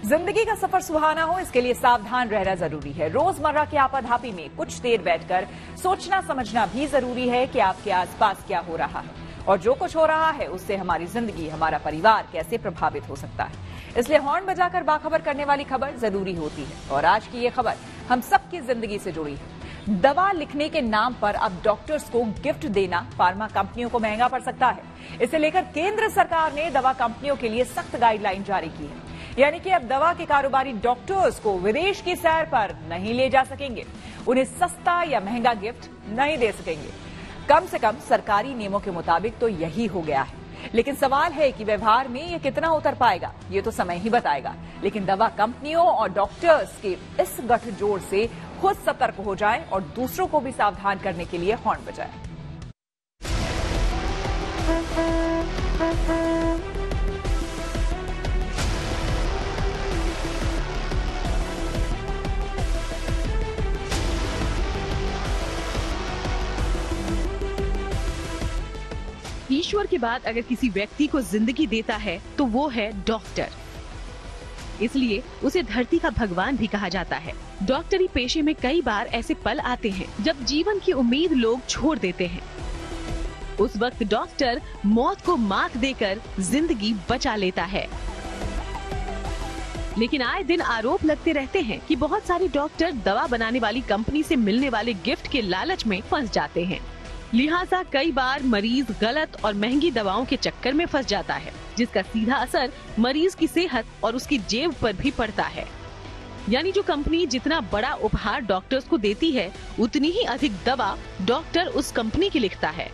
जिंदगी का सफर सुहाना हो, इसके लिए सावधान रहना जरूरी है। रोजमर्रा की आपाधापी में कुछ देर बैठकर सोचना समझना भी जरूरी है कि आपके आसपास क्या हो रहा है और जो कुछ हो रहा है उससे हमारी जिंदगी, हमारा परिवार कैसे प्रभावित हो सकता है। इसलिए हॉर्न बजाकर बाखबर करने वाली खबर जरूरी होती है और आज की ये खबर हम सबकी जिंदगी से जुड़ी है। दवा लिखने के नाम पर अब डॉक्टर्स को गिफ्ट देना फार्मा कंपनियों को महंगा पड़ सकता है। इसे लेकर केंद्र सरकार ने दवा कंपनियों के लिए सख्त गाइडलाइन जारी की है। यानी कि अब दवा के कारोबारी डॉक्टर्स को विदेश की सैर पर नहीं ले जा सकेंगे, उन्हें सस्ता या महंगा गिफ्ट नहीं दे सकेंगे। कम से कम सरकारी नियमों के मुताबिक तो यही हो गया है, लेकिन सवाल है कि व्यवहार में ये कितना उतर पाएगा, ये तो समय ही बताएगा। लेकिन दवा कंपनियों और डॉक्टर्स के इस गठजोड़ से खुद सतर्क हो जाएं और दूसरों को भी सावधान करने के लिए हॉर्न बजाएं। ईश्वर के बाद अगर किसी व्यक्ति को जिंदगी देता है तो वो है डॉक्टर। इसलिए उसे धरती का भगवान भी कहा जाता है। डॉक्टरी पेशे में कई बार ऐसे पल आते हैं जब जीवन की उम्मीद लोग छोड़ देते हैं। उस वक्त डॉक्टर मौत को मात देकर जिंदगी बचा लेता है। लेकिन आए दिन आरोप लगते रहते हैं कि बहुत सारे डॉक्टर दवा बनाने वाली कंपनी से मिलने वाले गिफ्ट के लालच में फंस जाते हैं। लिहाजा कई बार मरीज गलत और महंगी दवाओं के चक्कर में फंस जाता है, जिसका सीधा असर मरीज की सेहत और उसकी जेब पर भी पड़ता है। यानी जो कंपनी जितना बड़ा उपहार डॉक्टर्स को देती है, उतनी ही अधिक दवा डॉक्टर उस कंपनी की लिखता है।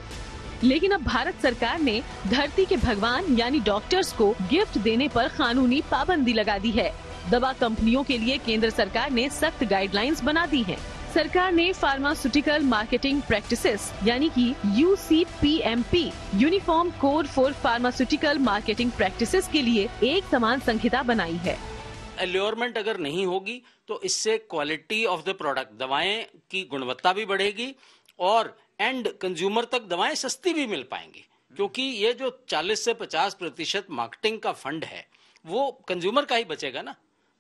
लेकिन अब भारत सरकार ने धरती के भगवान यानी डॉक्टर्स को गिफ्ट देने पर कानूनी पाबंदी लगा दी है। दवा कंपनियों के लिए केंद्र सरकार ने सख्त गाइडलाइंस बना दी हैं। सरकार ने फार्मास्यूटिकल मार्केटिंग प्रैक्टिसेस यानी कि UCPMP uniform code for pharmaceutical marketing practices के लिए एक समान संहिता बनाई है। एल्योरमेंट अगर नहीं होगी तो इससे क्वालिटी ऑफ द प्रोडक्ट, दवाएं की गुणवत्ता भी बढ़ेगी और एंड कंज्यूमर तक दवाएं सस्ती भी मिल पाएंगी, क्योंकि ये जो 40 से 50% मार्केटिंग का फंड है वो कंज्यूमर का ही बचेगा ना।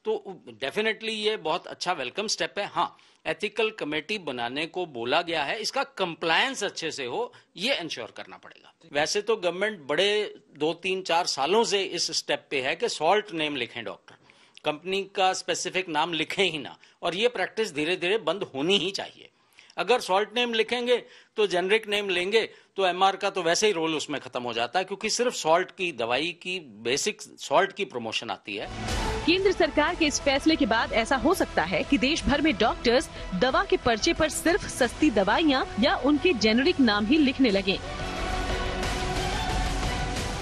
तो डेफिनेटली ये बहुत अच्छा वेलकम स्टेप है। हाँ, एथिकल कमेटी बनाने को बोला गया है, इसका कंप्लायंस अच्छे से हो ये इंश्योर करना पड़ेगा। वैसे तो गवर्नमेंट बड़े 2-3-4 सालों से इस स्टेप पे है कि सॉल्ट नेम लिखें डॉक्टर, कंपनी का स्पेसिफिक नाम लिखें ही ना, और ये प्रैक्टिस धीरे धीरे बंद होनी ही चाहिए। अगर सॉल्ट नेम लिखेंगे तो जेनरिक नेम लेंगे तो MR का तो वैसे ही रोल उसमें खत्म हो जाता है, क्योंकि सिर्फ सॉल्ट की दवाई की बेसिक सॉल्ट की प्रमोशन आती है। केंद्र सरकार के इस फैसले के बाद ऐसा हो सकता है कि देश भर में डॉक्टर्स दवा के पर्चे पर सिर्फ सस्ती दवाइयाँ या उनके जेनरिक नाम ही लिखने लगे।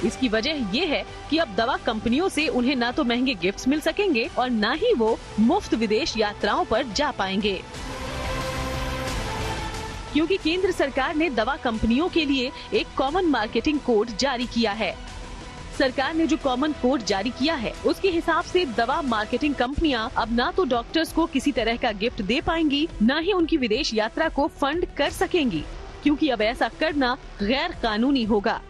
इसकी वजह ये है कि अब दवा कंपनियों से उन्हें ना तो महंगे गिफ्ट्स मिल सकेंगे और ना ही वो मुफ्त विदेश यात्राओं पर जा पाएंगे, क्योंकि केंद्र सरकार ने दवा कंपनियों के लिए एक कॉमन मार्केटिंग कोड जारी किया है। सरकार ने जो कॉमन कोड जारी किया है उसके हिसाब से दवा मार्केटिंग कंपनियां अब ना तो डॉक्टर्स को किसी तरह का गिफ्ट दे पाएंगी, ना ही उनकी विदेश यात्रा को फंड कर सकेंगी, क्योंकि अब ऐसा करना गैर कानूनी होगा।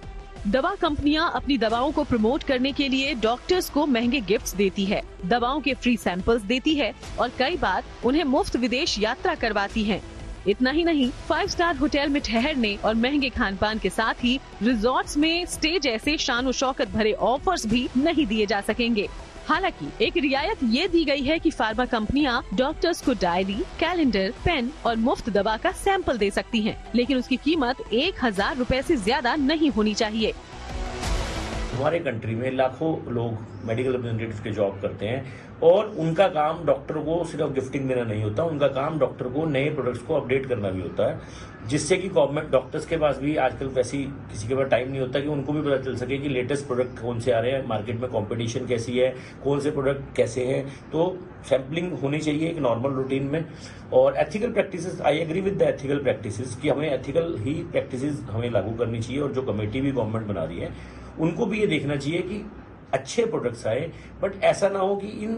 दवा कंपनियां अपनी दवाओं को प्रमोट करने के लिए डॉक्टर्स को महंगे गिफ्ट्स देती है, दवाओं के फ्री सैंपल्स देती है और कई बार उन्हें मुफ्त विदेश यात्रा करवाती है। इतना ही नहीं, 5 स्टार होटल में ठहरने और महंगे खान पान के साथ ही रिजॉर्ट्स में स्टे जैसे शान और शौकत भरे ऑफर्स भी नहीं दिए जा सकेंगे। हालांकि एक रियायत ये दी गई है कि फार्मा कंपनियां डॉक्टर्स को डायरी, कैलेंडर, पेन और मुफ्त दवा का सैंपल दे सकती हैं, लेकिन उसकी कीमत 1000 रुपए से ज्यादा नहीं होनी चाहिए। हमारे कंट्री में लाखों लोग मेडिकल रिप्रेजेंटेटिव के जॉब करते हैं और उनका काम डॉक्टर को सिर्फ गिफ्टिंग देना नहीं होता, उनका काम डॉक्टर को नए प्रोडक्ट्स को अपडेट करना भी होता है, जिससे कि गवर्नमेंट डॉक्टर्स के पास भी आजकल वैसी किसी के पास टाइम नहीं होता कि उनको भी पता चल सके कि लेटेस्ट प्रोडक्ट कौन से आ रहे हैं, मार्केट में कंपटीशन कैसी है, कौन से प्रोडक्ट कैसे हैं। तो सैम्पलिंग होनी चाहिए एक नॉर्मल रूटीन में। और ethical practices, I agree with the ethical practices कि हमें एथिकल ही प्रैक्टिसेस हमें लागू करनी चाहिए, और जो कमेटी भी गवर्नमेंट बना रही है उनको भी ये देखना चाहिए कि अच्छे प्रोडक्ट्स आए, बट ऐसा ना हो कि इन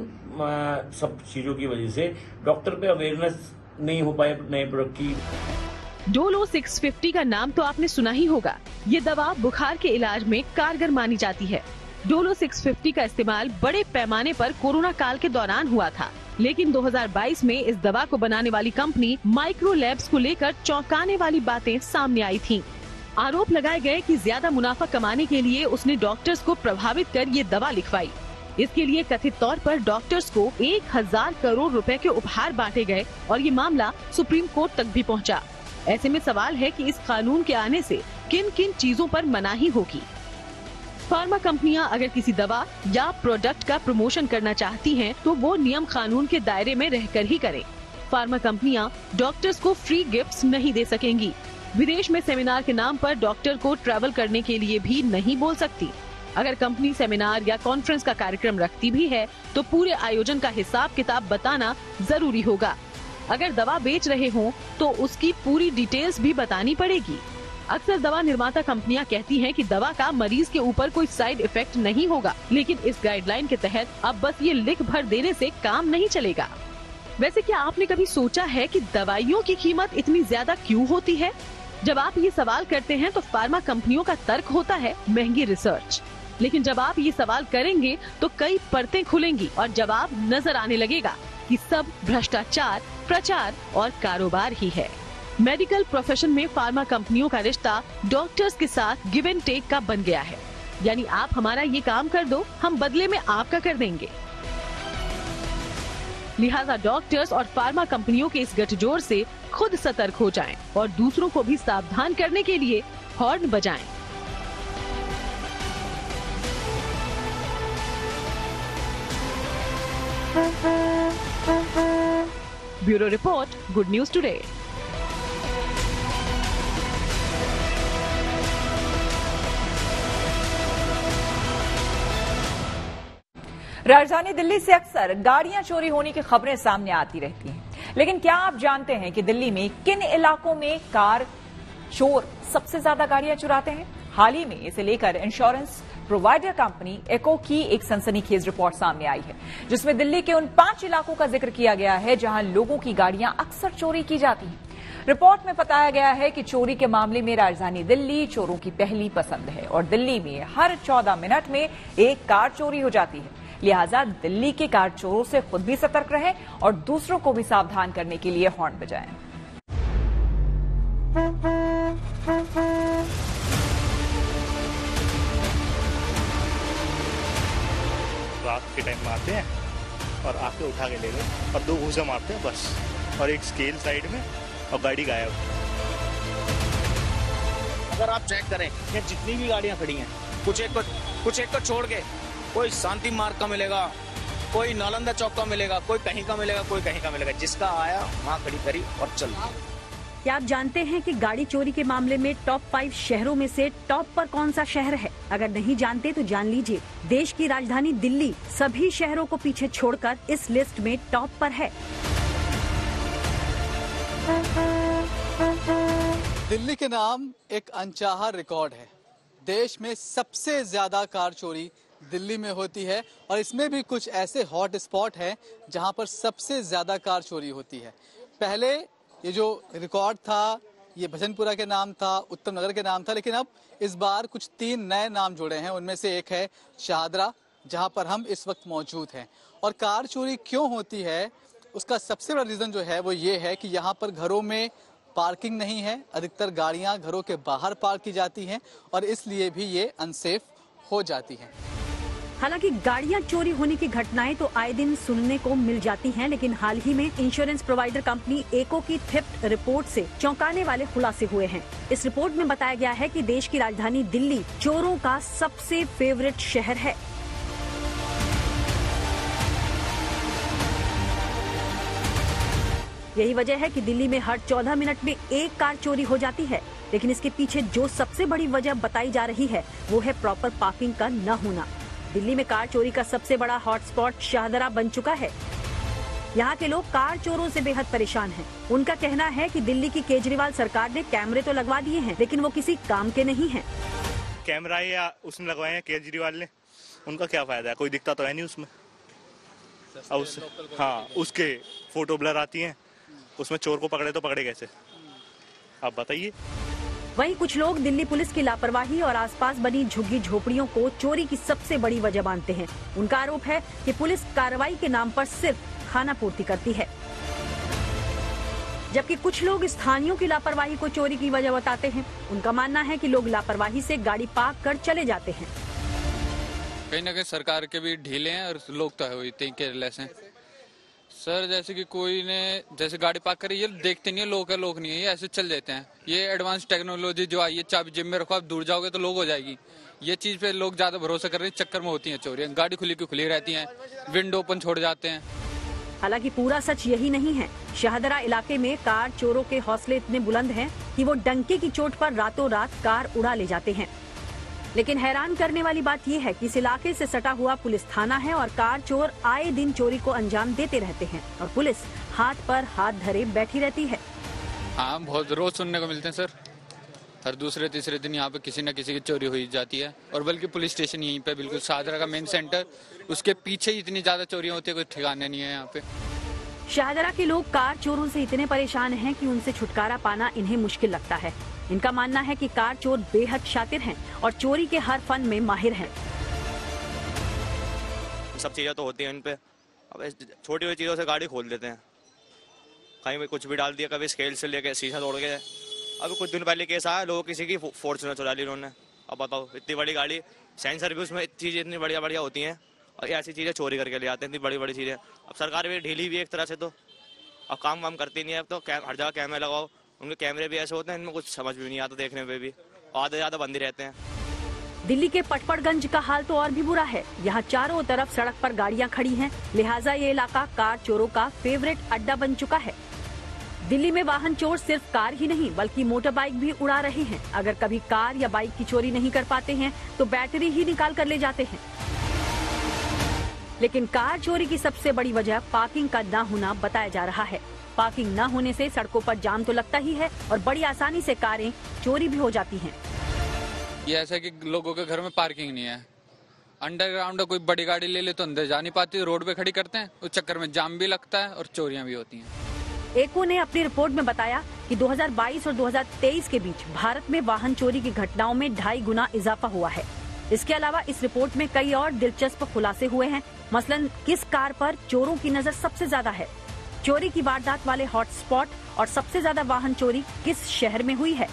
सब चीजों की वजह से डॉक्टर पे अवेयरनेस नहीं हो पाए नए प्रोडक्ट की। डोलो 650 का नाम तो आपने सुना ही होगा। ये दवा बुखार के इलाज में कारगर मानी जाती है। डोलो 650 का इस्तेमाल बड़े पैमाने पर कोरोना काल के दौरान हुआ था, लेकिन 2022 में इस दवा को बनाने वाली कंपनी माइक्रो लैब्स को लेकर चौंकाने वाली बातें सामने आई थीं। आरोप लगाए गए कि ज्यादा मुनाफा कमाने के लिए उसने डॉक्टर्स को प्रभावित कर ये दवा लिखवाई। इसके लिए कथित तौर पर डॉक्टर्स को 1000 करोड़ रुपए के उपहार बांटे गए और ये मामला सुप्रीम कोर्ट तक भी पहुंचा। ऐसे में सवाल है कि इस कानून के आने से किन किन चीजों पर मनाही होगी। फार्मा कंपनियां अगर किसी दवा या प्रोडक्ट का प्रमोशन करना चाहती हैं, तो वो नियम कानून के दायरे में रहकर ही करें। फार्मा कंपनियां डॉक्टर्स को फ्री गिफ्ट्स नहीं दे सकेंगी। विदेश में सेमिनार के नाम पर डॉक्टर को ट्रैवल करने के लिए भी नहीं बोल सकती। अगर कंपनी सेमिनार या कॉन्फ्रेंस का कार्यक्रम रखती भी है, तो पूरे आयोजन का हिसाब किताब बताना जरूरी होगा। अगर दवा बेच रहे हों, तो उसकी पूरी डिटेल्स भी बतानी पड़ेगी। अक्सर दवा निर्माता कंपनियां कहती हैं कि दवा का मरीज के ऊपर कोई साइड इफेक्ट नहीं होगा, लेकिन इस गाइडलाइन के तहत अब बस ये लिख भर देने से काम नहीं चलेगा। वैसे क्या आपने कभी सोचा है कि दवाइयों की कीमत इतनी ज्यादा क्यों होती है? जब आप ये सवाल करते हैं तो फार्मा कंपनियों का तर्क होता है महंगी रिसर्च, लेकिन जब आप ये सवाल करेंगे तो कई परतें खुलेंगी और जवाब नजर आने लगेगा कि सब भ्रष्टाचार, प्रचार और कारोबार ही है। मेडिकल प्रोफेशन में फार्मा कंपनियों का रिश्ता डॉक्टर्स के साथ गिव एंड टेक का बन गया है, यानी आप हमारा ये काम कर दो, हम बदले में आपका कर देंगे। लिहाजा डॉक्टर्स और फार्मा कंपनियों के इस गठजोड़ से खुद सतर्क हो जाएं और दूसरों को भी सावधान करने के लिए हॉर्न बजाएं। Bureau report, good news today. राजधानी दिल्ली से अक्सर गाड़ियां चोरी होने की खबरें सामने आती रहती हैं, लेकिन क्या आप जानते हैं कि दिल्ली में किन इलाकों में कार चोर सबसे ज्यादा गाड़ियां चुराते हैं? हाल ही में इसे लेकर इंश्योरेंस प्रोवाइडर कंपनी एको की एक सनसनीखेज रिपोर्ट सामने आई है, जिसमें दिल्ली के उन 5 इलाकों का जिक्र किया गया है जहां लोगों की गाड़ियां अक्सर चोरी की जाती हैं। रिपोर्ट में बताया गया है कि चोरी के मामले में राजधानी दिल्ली चोरों की पहली पसंद है और दिल्ली में हर 14 मिनट में एक कार चोरी हो जाती है। लिहाजा दिल्ली के कार चोरों से खुद भी सतर्क रहें और दूसरों को भी सावधान करने के लिए हॉर्न बजाएं। रात के टाइम में आते हैं और आके उठा के ले गए और 2 घूसा मारते हैं बस, और एक स्केल साइड में और गाड़ी गायब। अगर आप चेक करें कि जितनी भी गाड़ियां खड़ी हैं, कुछ एक को छोड़ के कोई शांति मार्ग का मिलेगा, कोई नालंदा चौक का मिलेगा, कोई कहीं का मिलेगा, कोई कहीं का मिलेगा। जिसका आया वहाँ खड़ी करी और चल। क्या आप जानते हैं कि गाड़ी चोरी के मामले में टॉप 5 शहरों में से टॉप पर कौन सा शहर है? अगर नहीं जानते तो जान लीजिए, देश की राजधानी दिल्ली सभी शहरों को पीछे छोड़कर इस लिस्ट में टॉप पर है। दिल्ली के नाम एक अनचाहा रिकॉर्ड है। देश में सबसे ज्यादा कार चोरी दिल्ली में होती है और इसमें भी कुछ ऐसे हॉट स्पॉट हैं जहां पर सबसे ज्यादा कार चोरी होती है। पहले ये जो रिकॉर्ड था ये भजनपुरा के नाम था, उत्तम नगर के नाम था, लेकिन अब इस बार कुछ 3 नए नाम जुड़े हैं। उनमें से एक है शाहदरा, जहां पर हम इस वक्त मौजूद हैं। और कार चोरी क्यों होती है उसका सबसे बड़ा रीजन जो है वो ये है कि यहाँ पर घरों में पार्किंग नहीं है, अधिकतर गाड़ियां घरों के बाहर पार्क की जाती हैं और इसलिए भी ये अनसेफ हो जाती हैं। हालांकि गाड़ियां चोरी होने की घटनाएं तो आए दिन सुनने को मिल जाती हैं, लेकिन हाल ही में इंश्योरेंस प्रोवाइडर कंपनी एको की थेफ्ट रिपोर्ट से चौंकाने वाले खुलासे हुए हैं। इस रिपोर्ट में बताया गया है कि देश की राजधानी दिल्ली चोरों का सबसे फेवरेट शहर है। यही वजह है कि दिल्ली में हर 14 मिनट में एक कार चोरी हो जाती है। लेकिन इसके पीछे जो सबसे बड़ी वजह बताई जा रही है वो है प्रॉपर पार्किंग का न होना। दिल्ली में कार चोरी का सबसे बड़ा हॉटस्पॉट शाहदरा बन चुका है। यहाँ के लोग कार चोरों से बेहद परेशान हैं। उनका कहना है कि दिल्ली की केजरीवाल सरकार ने कैमरे तो लगवा दिए हैं, लेकिन वो किसी काम के नहीं हैं। कैमरा या उसने लगवाए हैं केजरीवाल ने, उनका क्या फायदा है? कोई दिखता तो है नहीं उसमें। हाँ, उसके फोटो ब्लर आती हैं, उसमें चोर को पकड़े तो पकड़े कैसे? आप बताइए। वहीं कुछ लोग दिल्ली पुलिस की लापरवाही और आसपास बनी झुग्गी झोपड़ियों को चोरी की सबसे बड़ी वजह मानते हैं। उनका आरोप है कि पुलिस कार्रवाई के नाम पर सिर्फ खाना पूर्ति करती है, जबकि कुछ लोग स्थानीयों की लापरवाही को चोरी की वजह बताते हैं। उनका मानना है कि लोग लापरवाही से गाड़ी पार्क कर चले जाते हैं। कहीं ना कहीं सरकार के भी ढीले हैं और लोग तो है केयरलेस हैं सर। जैसे कि कोई ने जैसे गाड़ी पार्क करी, ये देखते नहीं है लोग नहीं है, ये ऐसे चल देते हैं। ये एडवांस टेक्नोलॉजी जो आई है, चाबी जेब में रखो, आप दूर जाओगे तो लोग हो जाएगी। ये चीज पे लोग ज्यादा भरोसा कर रहे हैं, चक्कर में होती हैं चोरियां। गाड़ी खुली की खुली रहती है, विंडो ओपन छोड़ जाते हैं। हालांकि पूरा सच यही नहीं है। शाहदरा इलाके में कार चोरों के हौसले इतने बुलंद हैं कि वो डंके की चोट पर रातों रात कार उड़ा ले जाते हैं। लेकिन हैरान करने वाली बात यह है कि इस इलाके से सटा हुआ पुलिस थाना है और कार चोर आए दिन चोरी को अंजाम देते रहते हैं और पुलिस हाथ पर हाथ धरे बैठी रहती है। हाँ, बहुत रोज सुनने को मिलते हैं सर। हर दूसरे तीसरे दिन यहाँ पे किसी न किसी की चोरी हुई जाती है। और बल्कि पुलिस स्टेशन यहीं पे बिल्कुल शाहदरा का मेन सेंटर, उसके पीछे ही इतनी ज्यादा चोरियां होती है, कोई ठिकाने नहीं है यहाँ पे। शाहदरा के लोग कार चोरों से इतने परेशान हैं कि उनसे छुटकारा पाना इन्हें मुश्किल लगता है। इनका मानना है कि कार चोर बेहद शातिर हैं और चोरी के हर फन में माहिर हैं। सब चीजें तो होती हैं इन पे। अब छोटी हुई चीजों से गाड़ी खोल देते हैं, कहीं भी कुछ भी डाल दिया, कभी स्केल से लेके शीशा तोड़ के। अभी कुछ दिन पहले केस आया, लोग किसी की फॉर्च्यूनर चुरा ली उन्होंने। अब बताओ, इतनी बड़ी गाड़ी, सेंसर भी उसमें चीजें इतनी बढ़िया बढ़िया होती हैं और ऐसी चीजें चोरी करके ले आते हैं, इतनी बड़ी बड़ी चीजें। अब सरकार भी ढीली भी एक तरह से, तो अब काम वाम करती नहीं है। अब तो हर जगह कैमरे लगाओ, उनके कैमरे भी ऐसे होते हैं, इनमें कुछ समझ भी नहीं आता देखने में भी, आधे ज्यादा बंद ही रहते हैं। दिल्ली के पटपड़गंज का हाल तो और भी बुरा है। यहाँ चारों तरफ सड़क पर गाड़ियाँ खड़ी हैं, लिहाजा ये इलाका कार चोरों का फेवरेट अड्डा बन चुका है। दिल्ली में वाहन चोर सिर्फ कार ही नहीं बल्कि मोटर बाइक भी उड़ा रहे हैं। अगर कभी कार या बाइक की चोरी नहीं कर पाते हैं तो बैटरी ही निकाल कर ले जाते हैं। लेकिन कार चोरी की सबसे बड़ी वजह पार्किंग का न होना बताया जा रहा है। पार्किंग न होने से सड़कों पर जाम तो लगता ही है और बड़ी आसानी से कारें चोरी भी हो जाती हैं। ये ऐसा है कि लोगों के घर में पार्किंग नहीं है, अंडरग्राउंड कोई बड़ी गाड़ी ले ले तो अंदर जा नहीं पाती, रोड पे खड़ी करते हैं, उस चक्कर में जाम भी लगता है और चोरियां भी होती हैं। एको ने अपनी रिपोर्ट में बताया कि 2022 और 2023 के बीच भारत में वाहन चोरी की घटनाओं में 2.5 गुना इजाफा हुआ है। इसके अलावा इस रिपोर्ट में कई और दिलचस्प खुलासे हुए हैं। मसलन किस कार पर चोरों की नजर सबसे ज्यादा है, चोरी की वारदात वाले हॉटस्पॉट और सबसे ज्यादा वाहन चोरी किस शहर में हुई है।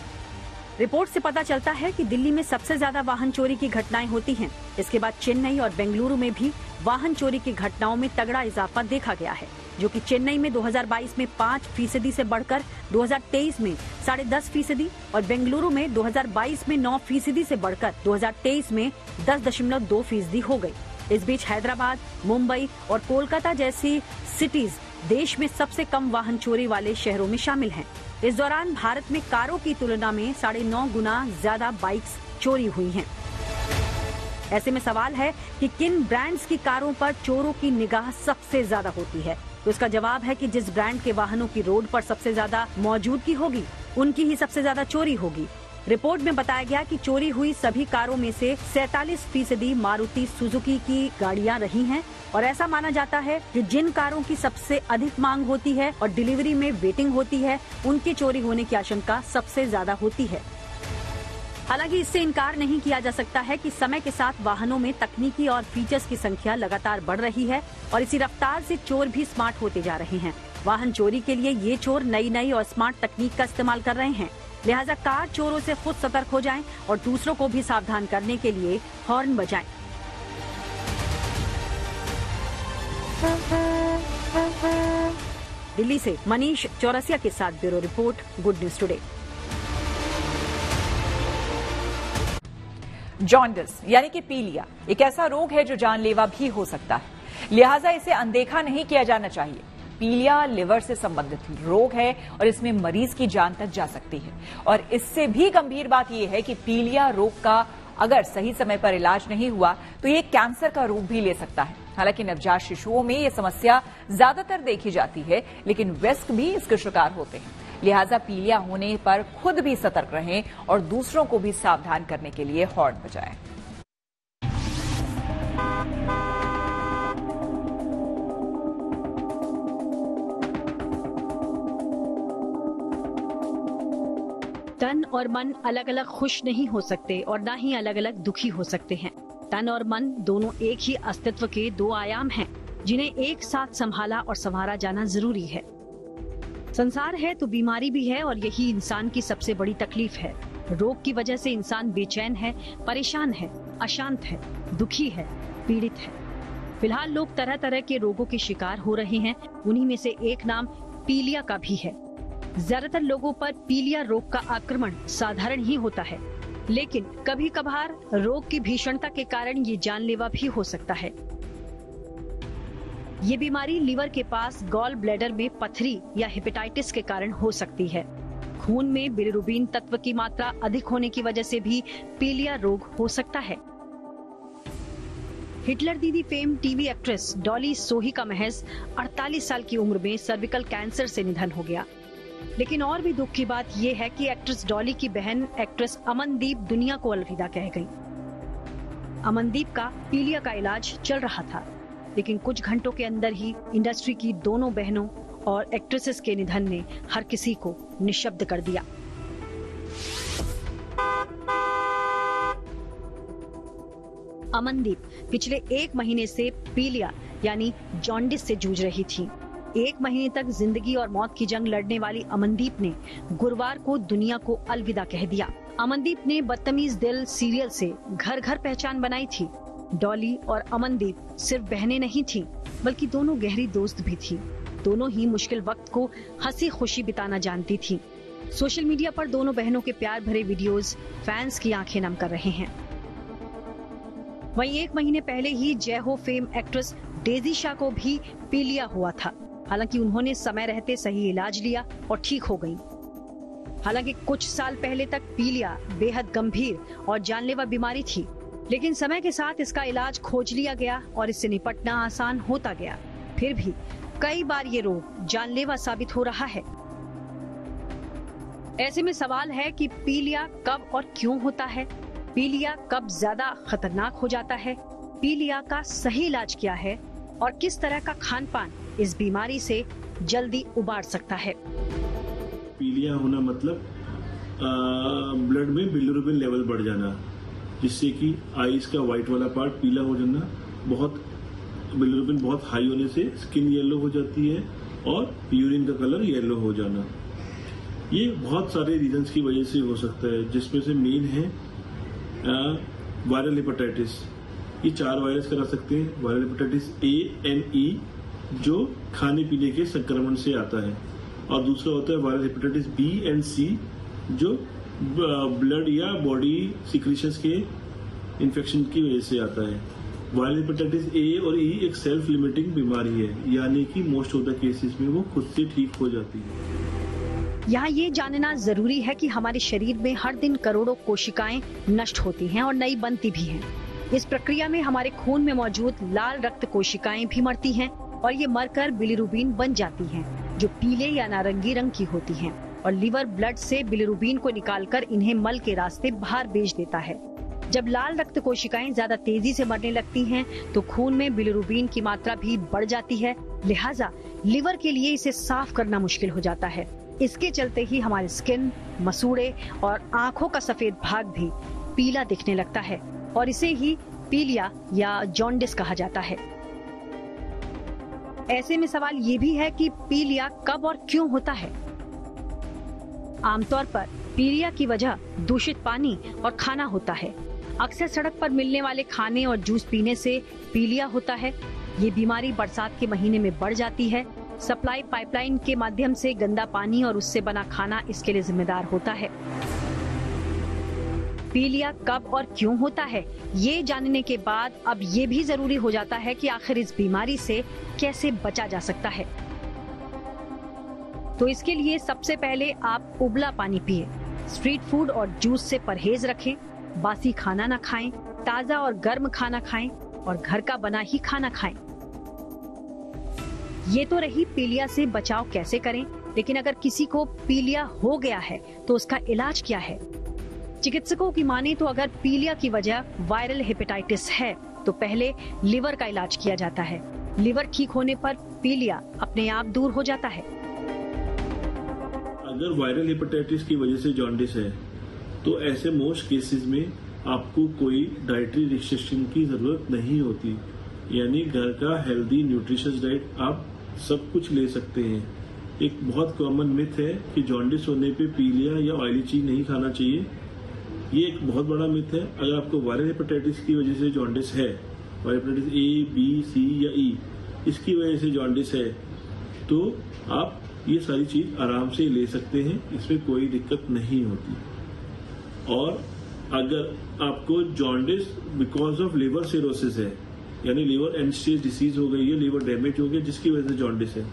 रिपोर्ट से पता चलता है कि दिल्ली में सबसे ज्यादा वाहन चोरी की घटनाएं होती हैं। इसके बाद चेन्नई और बेंगलुरु में भी वाहन चोरी की घटनाओं में तगड़ा इजाफा देखा गया है, जो कि चेन्नई में 2022 में 5% से बढ़कर 2023 में 10.5% और बेंगलुरु में 2022 में 9% से बढ़कर 2023 में 10.2% हो गई। इस बीच हैदराबाद, मुंबई और कोलकाता जैसी सिटीज देश में सबसे कम वाहन चोरी वाले शहरों में शामिल हैं। इस दौरान भारत में कारों की तुलना में 9.5 गुना ज्यादा बाइक्स चोरी हुई हैं। ऐसे में सवाल है कि किन ब्रांड्स की कारों पर चोरों की निगाह सबसे ज्यादा होती है। तो इसका जवाब है कि जिस ब्रांड के वाहनों की रोड पर सबसे ज्यादा मौजूदगी होगी, उनकी ही सबसे ज्यादा चोरी होगी। रिपोर्ट में बताया गया कि चोरी हुई सभी कारों में से 47% मारुति सुजुकी की गाड़ियां रही हैं और ऐसा माना जाता है कि जिन कारों की सबसे अधिक मांग होती है और डिलीवरी में वेटिंग होती है, उनकी चोरी होने की आशंका सबसे ज्यादा होती है। हालांकि इससे इनकार नहीं किया जा सकता है कि समय के साथ वाहनों में तकनीकी और फीचर्स की संख्या लगातार बढ़ रही है और इसी रफ्तार से चोर भी स्मार्ट होते जा रहे हैं। वाहन चोरी के लिए ये चोर नई और स्मार्ट तकनीक का इस्तेमाल कर रहे हैं। लिहाजा कार चोरों से खुद सतर्क हो जाएं और दूसरों को भी सावधान करने के लिए हॉर्न बजाएं। दिल्ली से मनीष चौरसिया के साथ bureau report, good news today. Jaundice यानी कि पीलिया एक ऐसा रोग है जो जानलेवा भी हो सकता है, लिहाजा इसे अनदेखा नहीं किया जाना चाहिए। पीलिया लिवर से संबंधित रोग है और इसमें मरीज की जान तक जा सकती है। और इससे भी गंभीर बात यह है कि पीलिया रोग का अगर सही समय पर इलाज नहीं हुआ तो ये कैंसर का रूप भी ले सकता है। हालांकि नवजात शिशुओं में ये समस्या ज्यादातर देखी जाती है, लेकिन वयस्क भी इसके शिकार होते हैं। लिहाजा पीलिया होने पर खुद भी सतर्क रहें और दूसरों को भी सावधान करने के लिए हॉर्न बजाएं। तन और मन अलग अलग खुश नहीं हो सकते और ना ही अलग अलग दुखी हो सकते हैं। तन और मन दोनों एक ही अस्तित्व के दो आयाम हैं, जिन्हें एक साथ संभाला और संवारा जाना जरूरी है। संसार है तो बीमारी भी है और यही इंसान की सबसे बड़ी तकलीफ है। रोग की वजह से इंसान बेचैन है, परेशान है, अशांत है, दुखी है, पीड़ित है। फिलहाल लोग तरह तरह के रोगों के शिकार हो रहे हैं। उन्हीं में से एक नाम पीलिया का भी है। ज्यादातर लोगों पर पीलिया रोग का आक्रमण साधारण ही होता है, लेकिन कभी कभार रोग की भीषणता के कारण ये जानलेवा भी हो सकता है। ये बीमारी लीवर के पास गॉल ब्लैडर में पथरी या हेपेटाइटिस के कारण हो सकती है। खून में बिलिरुबिन तत्व की मात्रा अधिक होने की वजह से भी पीलिया रोग हो सकता है। हिटलर दीदी फेम टीवी एक्ट्रेस डॉली सोही का महज 48 साल की उम्र में सर्विकल कैंसर से निधन हो गया। लेकिन और भी दुख की बात यह है कि एक्ट्रेस डॉली की बहन एक्ट्रेस अमनदीप दुनिया को अलविदा कह गई। अमनदीप का पीलिया का इलाज चल रहा था, लेकिन कुछ घंटों के अंदर ही इंडस्ट्री की दोनों बहनों और एक्ट्रेसेस के निधन ने हर किसी को निशब्द कर दिया। अमनदीप पिछले 1 महीने से पीलिया यानी जॉन्डिस से जूझ रही थी। 1 महीने तक जिंदगी और मौत की जंग लड़ने वाली अमनदीप ने गुरुवार को दुनिया को अलविदा कह दिया। अमनदीप ने बदतमीज दिल सीरियल से घर घर पहचान बनाई थी। डॉली और अमनदीप सिर्फ बहनें नहीं थीं, बल्कि दोनों गहरी दोस्त भी थीं। दोनों ही मुश्किल वक्त को हंसी खुशी बिताना जानती थीं। सोशल मीडिया पर दोनों बहनों के प्यार भरे वीडियोस फैंस की आंखें नम कर रहे हैं। वहीं 1 महीने पहले ही जय हो फेम एक्ट्रेस डेजी शाह को भी पीलिया हुआ था। हालांकि उन्होंने समय रहते सही इलाज लिया और ठीक हो गयी। हालांकि कुछ साल पहले तक पीलिया बेहद गंभीर और जानलेवा बीमारी थी, लेकिन समय के साथ इसका इलाज खोज लिया गया और इससे निपटना आसान होता गया। फिर भी कई बार ये रोग जानलेवा साबित हो रहा है। ऐसे में सवाल है कि पीलिया कब और क्यों होता है? पीलिया कब ज्यादा खतरनाक हो जाता है? पीलिया का सही इलाज क्या है और किस तरह का खान पान इस बीमारी से जल्दी उबार सकता है? पीलिया होना मतलब ब्लड में बिलिरुबिन लेवल बढ़ जाना, जिससे कि आईज का व्हाइट वाला पार्ट पीला हो जाना। बिलिरुबिन बहुत हाई होने से स्किन येलो हो जाती है और यूरिन का कलर येलो हो जाना। ये बहुत सारे रीजंस की वजह से हो सकता है, जिसमें से मेन है वायरल हेपेटाइटिस। ये 4 वायरस करा सकते हैं। Viral hepatitis A and E जो खाने पीने के संक्रमण से आता है, और दूसरा होता है viral hepatitis B and C जो ब्लड या बॉडी सिक्रीशंस के इन्फेक्शन की वजह से आता है। वायरल हेपेटाइटिस A और E एक सेल्फ लिमिटिंग बीमारी है, यानी कि मोस्ट ऑफ द केसेस में वो खुद से ठीक हो जाती है। यहाँ ये जानना जरूरी है कि हमारे शरीर में हर दिन करोड़ों कोशिकाएं नष्ट होती हैं और नई बनती भी हैं। इस प्रक्रिया में हमारे खून में मौजूद लाल रक्त कोशिकाएं भी मरती हैं और ये मरकर बिलिरुबिन बन जाती हैं, जो पीले या नारंगी रंग की होती हैं, और लीवर ब्लड से बिलिरुबिन को निकालकर इन्हें मल के रास्ते बाहर भेज देता है। जब लाल रक्त कोशिकाएं ज्यादा तेजी से मरने लगती हैं, तो खून में बिलिरुबिन की मात्रा भी बढ़ जाती है। लिहाजा लिवर के लिए इसे साफ करना मुश्किल हो जाता है। इसके चलते ही हमारे स्किन, मसूड़े और आँखों का सफेद भाग भी पीला दिखने लगता है और इसे ही पीलिया या जॉन्डिस कहा जाता है। ऐसे में सवाल ये भी है कि पीलिया कब और क्यों होता है? आमतौर पर पीलिया की वजह दूषित पानी और खाना होता है। अक्सर सड़क पर मिलने वाले खाने और जूस पीने से पीलिया होता है। ये बीमारी बरसात के महीने में बढ़ जाती है। सप्लाई पाइपलाइन के माध्यम से गंदा पानी और उससे बना खाना इसके लिए जिम्मेदार होता है। पीलिया कब और क्यों होता है, ये जानने के बाद अब ये भी जरूरी हो जाता है कि आखिर इस बीमारी से कैसे बचा जा सकता है। तो इसके लिए सबसे पहले आप उबला पानी पिए, स्ट्रीट फूड और जूस से परहेज रखें, बासी खाना न खाएं, ताजा और गर्म खाना खाएं और घर का बना ही खाना खाएं। ये तो रही पीलिया से बचाव कैसे करें, लेकिन अगर किसी को पीलिया हो गया है तो उसका इलाज क्या है? चिकित्सकों की माने तो अगर पीलिया की वजह वायरल हेपेटाइटिस है तो पहले लिवर का इलाज किया जाता है। लिवर ठीक होने पर पीलिया अपने आप दूर हो जाता है। अगर वायरल हेपेटाइटिस की वजह से जॉन्डिस है तो ऐसे मोस्ट केसेस में आपको कोई डाइटरी रिस्ट्रिक्शन की जरूरत नहीं होती, यानी घर का हेल्दी न्यूट्रिशियस डाइट आप सब कुछ ले सकते हैं। एक बहुत कॉमन मिथ है कि जॉन्डिस होने पे पीलिया या ऑयली चीज नहीं खाना चाहिए। ये एक बहुत बड़ा मिथ है। अगर आपको वायरल हेपेटाइटिस की वजह से जॉन्डिस है, viral hepatitis A, B, C या E, इसकी वजह से जॉन्डिस है, तो आप ये सारी चीज आराम से ले सकते हैं, इसमें कोई दिक्कत नहीं होती। और अगर आपको jaundice because of liver cirrhosis है, यानी लिवर एंड स्टेज डिसीज हो गई है, लिवर डैमेज हो गया जिसकी वजह से जॉन्डिस है,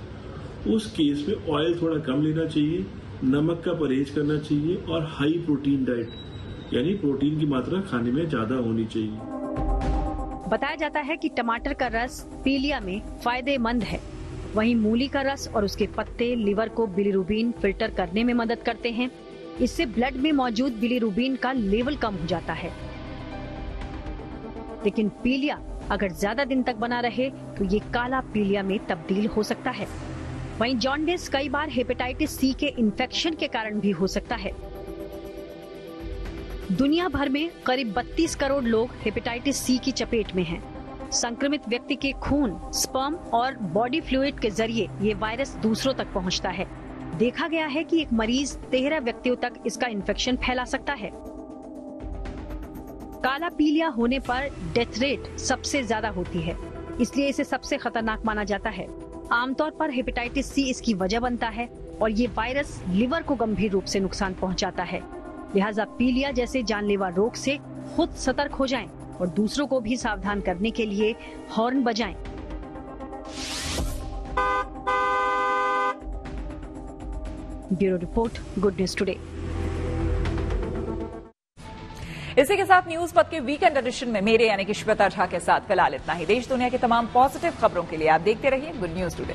उस केस में ऑयल थोड़ा कम लेना चाहिए, नमक का परहेज करना चाहिए और हाई प्रोटीन डाइट, यानी प्रोटीन की मात्रा खाने में ज्यादा होनी चाहिए। बताया जाता है कि टमाटर का रस पीलिया में फायदेमंद है। वहीं मूली का रस और उसके पत्ते लिवर को बिलीरुबिन फिल्टर करने में मदद करते हैं। इससे ब्लड में मौजूद बिलीरुबिन का लेवल कम हो जाता है। लेकिन पीलिया अगर ज्यादा दिन तक बना रहे तो ये काला पीलिया में तब्दील हो सकता है। वहीं जॉन्डिस कई बार हेपेटाइटिस C के इन्फेक्शन के कारण भी हो सकता है। दुनिया भर में करीब 32 करोड़ लोग हेपेटाइटिस C की चपेट में हैं। संक्रमित व्यक्ति के खून, स्पर्म और बॉडी फ्लूइड के जरिए ये वायरस दूसरों तक पहुंचता है। देखा गया है कि एक मरीज 13 व्यक्तियों तक इसका इन्फेक्शन फैला सकता है। काला पीलिया होने पर डेथ रेट सबसे ज्यादा होती है, इसलिए इसे सबसे खतरनाक माना जाता है। आमतौर पर हेपेटाइटिस C इसकी वजह बनता है और ये वायरस लिवर को गंभीर रूप से नुकसान पहुंचाता है। लिहाजा पीलिया जैसे जानलेवा रोग से खुद सतर्क हो जाएं और दूसरों को भी सावधान करने के लिए हॉर्न बजाएं। Bureau report, good news today. इसी के साथ न्यूज पथ के वीकेंड एडिशन में मेरे यानी कि श्वेता झा के साथ फिलहाल इतना ही। देश दुनिया की तमाम पॉजिटिव खबरों के लिए आप देखते रहिए गुड न्यूज टुडे।